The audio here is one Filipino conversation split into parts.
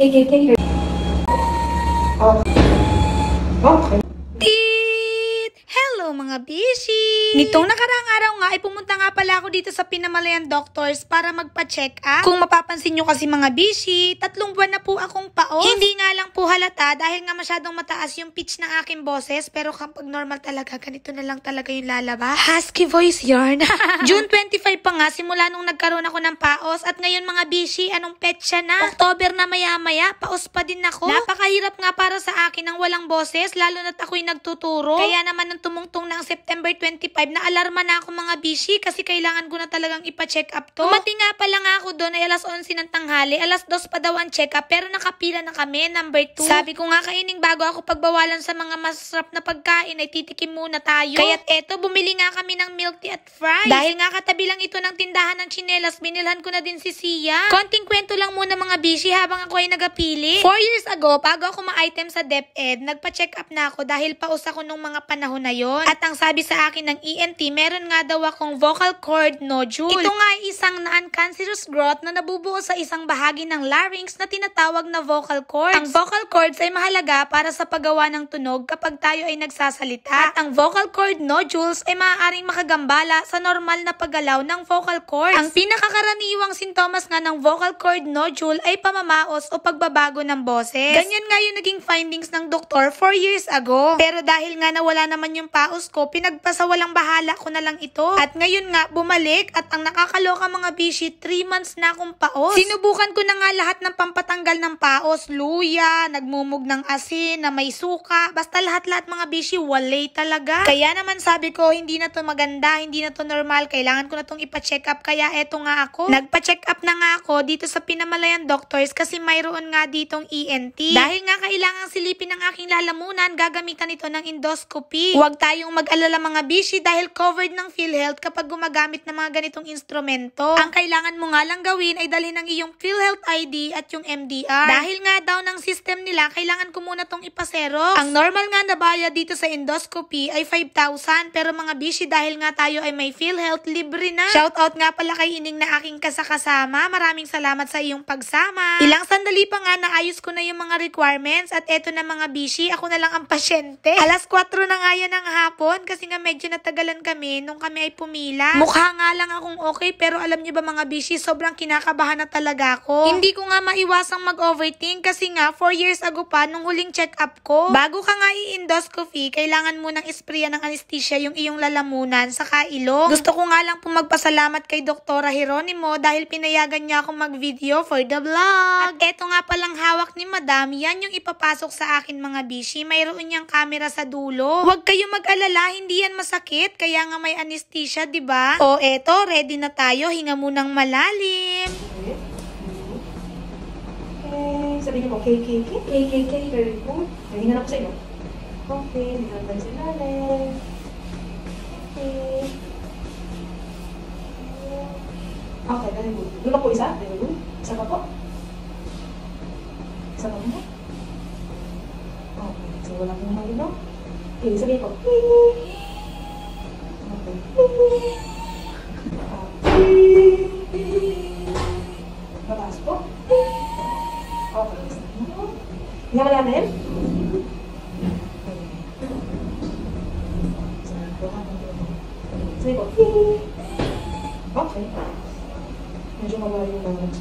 KKK. Okay. Hello mga bishi! Nitong nakaraang araw nga ay pumunta nga pala ako dito sa Pinamalayan Doctors para magpa-check up. Kung mapapansin nyo kasi mga bishi, 3 buwan na po akong paos. Hindi nga lang po halata dahil nga masyadong mataas yung pitch ng aking boses, pero kapag normal talaga, ganito na lang talaga yung lalabas. Husky voice yarn. June 25 pa nga simula nung nagkaroon ako ng paos, at ngayon mga bishi, anong petsa na? October na maya-maya, paos pa din ako. Napakahirap nga para sa akin ng walang boses, lalo na't ako'y nagtuturo. Kaya naman nung tumungtong ng September 25, na-alarma na ako mga bishi kasi kailangan ko na talagang ipa-check up to. Umating nga pala nga ako doon ay alas 11 ng tanghali, alas 2 pa daw ang check up, pero nakapila na kami, number 2. Sabi ko nga kaining bago ako pagbawalan sa mga masarap na pagkain ay titikim muna tayo. Kaya't eto, bumili nga kami ng milk tea at fries. Dahil nga katabi lang ito ng tindahan ng tsinelas, binilhan ko na din si Sia. Konting kwento lang muna mga bishi habang ako ay nagapili. 4 years ago, bago ako ma-item sa DepEd, nagpa-check up na ako dahil paus ako nung mga panahon na yon. At ang sabi sa akin ng ENT, meron nga daw akong vocal cord nodule. Ito nga ay isang non-cancerous growth na nabubuo sa isang bahagi ng larynx na tinatawag na vocal cords. Ang vocal cords ay mahalaga para sa paggawa ng tunog kapag tayo ay nagsasalita. At ang vocal cord nodules ay maaaring makagambala sa normal na paggalaw ng vocal cords. Ang pinakakaraniwang sintomas nga ng vocal cord nodule ay pamamaos o pagbabago ng boses. Ganyan nga yung naging findings ng doktor 4 years ago. Pero dahil nga nawala naman yung paos ko, pinagpasawalang bahala ko na lang ito. At ngayon nga, bumalik, at ang nakakaloka mga bishi, 3 months na akong paos. Sinubukan ko na nga lahat ng pampatanggal ng paos, luya, nagmumog ng asin, na may suka, basta lahat-lahat mga bishi, walay talaga. Kaya naman sabi ko, hindi na to maganda, hindi na to normal, kailangan ko na tong ipa-check up, kaya eto nga ako. Nagpa-check up na nga ako dito sa Pinamalayan Doctors kasi mayroon nga ditong ENT. Dahil nga kailangan silipin ng aking lalamunan, gagamitan ito ng endoscopy. Huwag tayong mag-alala mga bishi dahil covered ng PhilHealth kapag gumagamit ng mga ganitong instrumento. Ang kailangan mo nga lang gawin ay dalhin ang iyong PhilHealth ID at yung MDR. Dahil nga daw ng system nila, kailangan ko muna tong ipasero. Ang normal nga na bayad dito sa endoscopy ay 5,000, pero mga bishi dahil nga tayo ay may PhilHealth, libre na. Shoutout nga pala kay Ining na aking kasakasama. Maraming salamat sa iyong pagsama. Ilang sandali pa nga naayos ko na yung mga requirements, at eto na mga bishi, ako na lang ang pasyente. Alas 4 na nga yan ng hapon kasi nga medyo natagalan kami nung kami ay pumila. Mukha nga lang akong okay, pero alam niyo ba mga bishi, sobrang kinakabahan na talaga ako. Hindi ko nga maiwasang mag-overthink kasi nga 4 years ago pa nung huling check-up ko. Bago ka nga i-endoscopy, kailangan mo nang isprayan ng anesthesia yung iyong lalamunan saka ilong. Gusto ko nga lang pong magpasalamat kay Doktora Jeronimo dahil pinayagan niya akong mag-video for the vlog. At eto nga palang hawak ni Madam, yan yung ipapasok sa akin mga bishi. Mayroon niyang camera sa dulo. Huwag kayo mag-alala, hindi yan masakit, kaya nga may anesthesia, diba? O eto, ready na tayo, hinga munang malalim. Okay, sabihin mo, KKK. KKK, very good. Hingan ako sa iyo. Okay, hingan tayo sa ilalim. Okay. Okay, very good. Doon ako isa, very good. Isa pa po. Isa pa mo. Okay, so wala ko naman dito. Okay, sabihin ko. Mataas po. Okay. Hinga malalim. Sabi ko. Okay. Medyo malalim yung balance.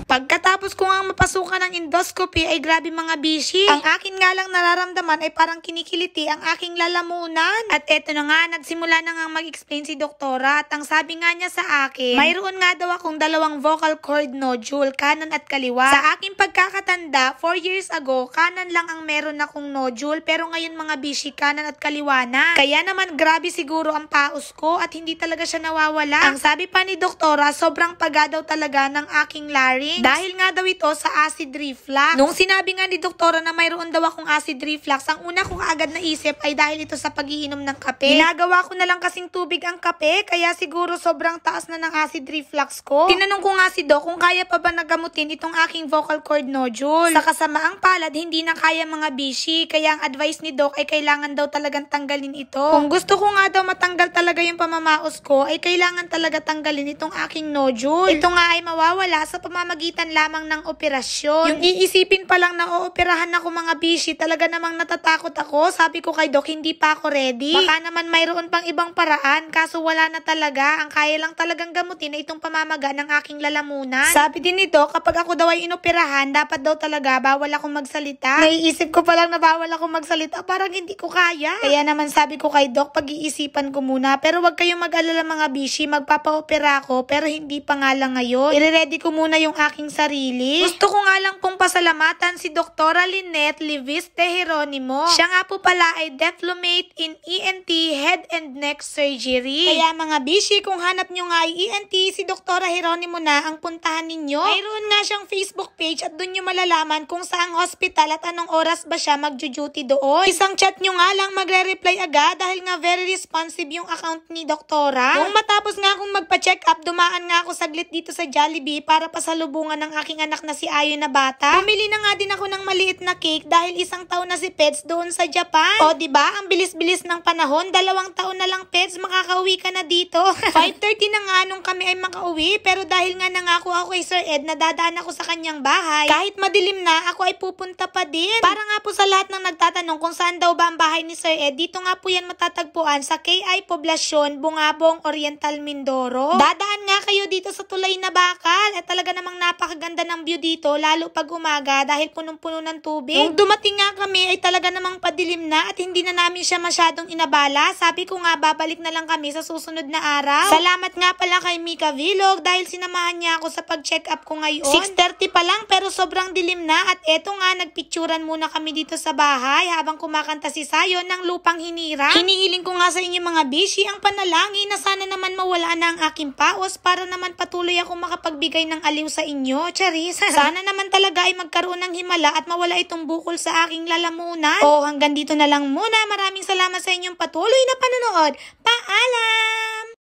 Pagkatapos ko nga mapasukan ng endoscopy ay grabe mga bishi. Ang akin nga lang nararamdaman ay parang kinikiliti ang aking lalamunan. At eto na nga, nagsimula na nga mag-explain si doktora. At ang sabi nga niya sa akin, mayroon nga daw akong 2 vocal cord nodule, kanan at kaliwa. Sa aking pagkakatanda, 4 years ago, kanan lang ang meron akong nodule. Pero ngayon mga bishi, kanan at kaliwa na. Kaya naman grabe siguro ang paus ko at hindi talaga siya nawawala. Ang sabi pa ni doktora, sobrang paga daw talaga ng aking larynx. Dahil nga daw ito sa acid reflux. Nung sinabi nga ni doktora na mayroon daw akong acid reflux, ang una kong agad naisip ay dahil ito sa pag-iinom ng kape. Ginagawa ko na lang kasing tubig ang kape, kaya siguro sobrang taas na ng acid reflux ko. Tinanong ko nga si Doc kung kaya pa ba nagamutin itong aking vocal cord nodule. Sa kasamaang palad, hindi na kaya mga bishi, kaya ang advice ni Doc ay kailangan daw talagang tanggalin ito. Kung gusto ko nga daw matanggal talaga yung pamamaos ko, ay kailangan talaga tanggalin itong aking nodule. Ito nga ay mawawala sa pamamagitan lamang ng operasyon. Yung iisipin pa lang na ooperahan ako mga bishi, talaga namang natatakot ako. Sabi ko kay Doc, hindi pa ako ready. Baka naman mayroon pang ibang paraan, kaso wala na talaga. Ang kaya lang talagang gamutin na itong pamamaga ng aking lalamunan. Sabi din ni Doc, kapag ako daw ay inoperahan, dapat daw talaga bawal akong magsalita. Naiisip ko pa lang na bawal akong magsalita, parang hindi ko kaya. Kaya naman sabi ko kay Doc, pag-iisipan ko muna. Pero wag kayong mag-alala mga bishi, magpapa-opera ako, pero hindi pa nga lang ngayon. I-ready ko muna yung aking sarili. Gusto ko nga lang pong pasalamatan si Doktora Lynette Levis de Jeronimo. Siya nga po pala ay diplomate in ENT Head and Neck Surgery. Kaya mga bishi, kung hanap nyo nga ay ENT, si Doktora Jeronimo na ang puntahan ninyo. Mayroon nga siyang Facebook page at doon nyo malalaman kung saang hospital at anong oras ba siya mag-duty doon. Isang chat nyo nga lang magre-reply agad dahil nga very responsive yung account ni Doktora. Nung matapos nga akong magpa-check up, dumaan nga ako saglit dito sa Jollibee para pasalubungan ng aking anak na si Ayo na bata. Bumili na nga din ako ng maliit na cake dahil 1 taon na si Pets doon sa Japan. O diba, ang bilis-bilis ng panahon, 2 taon na lang Pets, makakauwi ka na dito. 5:30 na nga nung kami ay makauwi, pero dahil nga nangako ako kay Sir Ed na dadaan ako sa kanyang bahay, kahit madilim na, ako ay pupunta pa din. Para nga po sa lahat ng nagtatanong kung saan daw ba ang bahay ni Sir Ed, dito nga po yan matatagpuan sa KI Poblacion, Bungabong, Oriental, Mindoro. Dadaan nga kayo dito sa tulay na bakal at talaga namang napakaganda ng view dito, lalo pag umaga dahil punong-puno ng tubig. Nung dumating nga kami ay talaga namang padilim na at hindi na namin siya masyadong inabala. Sabi ko nga babalik na lang kami sa susunod na araw. Salamat nga pala kay Mika Vlog dahil sinamahan niya ako sa pag-check up ko ngayon. 6:30 pa lang pero sobrang dilim na at eto nga nagpicturan muna kami dito sa bahay habang kumakanta si Sayon ng Lupang Hinirang. Hinihiling ko nga sa inyo mga bishi ang panalangin na sana naman mawala na ang aking paos para naman patuloy ako makapagbigay ng aliw sa inyo. Charis, sana naman talaga ay magkaroon ng himala at mawala itong bukol sa aking lalamunan. O hanggang dito na lang muna. Maraming salamat sa inyong patuloy na panonood. Paalam!